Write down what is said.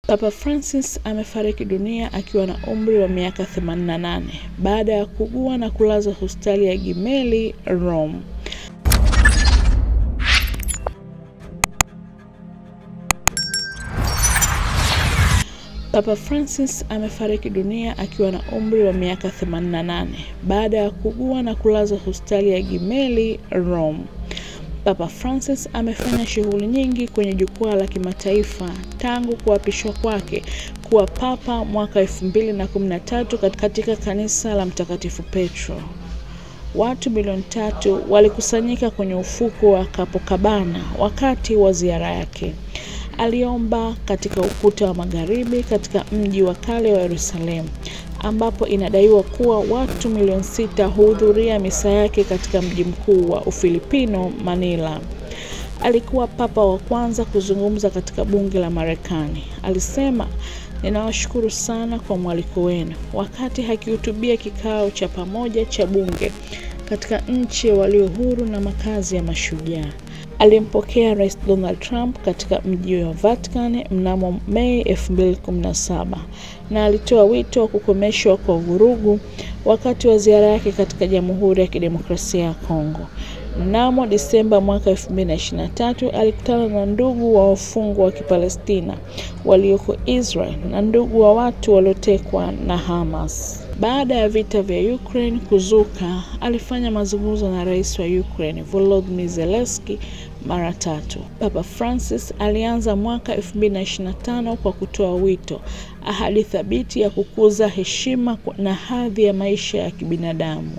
Papa Francis amefariki dunia akiwa na umri wa miaka 88 baada ya kuugua na kulazwa hospitali ya Gemelli, Rome. Papa Francis amefariki dunia akiwa na umri wa miaka 88 baada ya kuugua na kulazwa hospitali ya Gemelli, Rome. Papa Francis amefanya shughuli nyingi kwenye jukwaa la kimataifa tangu kuapishwa kwake kuwa papa mwaka 2013 katika kanisa la Mtakatifu Petro. Watu milioni 3 walikusanyika kwenye ufuko wa Copacabana wakati wa ziara yake. Aliomba katika ukuta wa magharibi katika mji wa kale wa Yerusalemu, ambapo inadaiwa kuwa watu milioni 6 huhudhuria misa yake katika mji mkuu wa Ufilipino, Manila. Alikuwa papa wa kwanza kuzungumza katika bunge la Marekani. Alisema, "Ninawashukuru sana kwa mwaliko wenu." Wakati akihutubia kikao cha pamoja cha bunge katika nchi walio huru na makazi ya mashujaa. Alimpokea Rais Donald Trump katika mji wa Vatican mnamo Mei 2017 na alitoa wito wa kukomeshwa kwa vurugu wakati wa ziara yake katika Jamhuri ya Kidemokrasia ya Kongo. Mnamo Disemba mwaka 2023 alikutana na ndugu wa wafungwa wa Kipalestina walioko Israel na ndugu wa watu waliotekwa na Hamas. Baada ya vita vya Ukraine kuzuka, alifanya mazungumzo na rais wa Ukraine Volodymyr Zelensky mara 3. Papa Francis alianza mwaka 2025 kwa kutoa wito, ahadi thabiti ya kukuza heshima na hadhi ya maisha ya kibinadamu.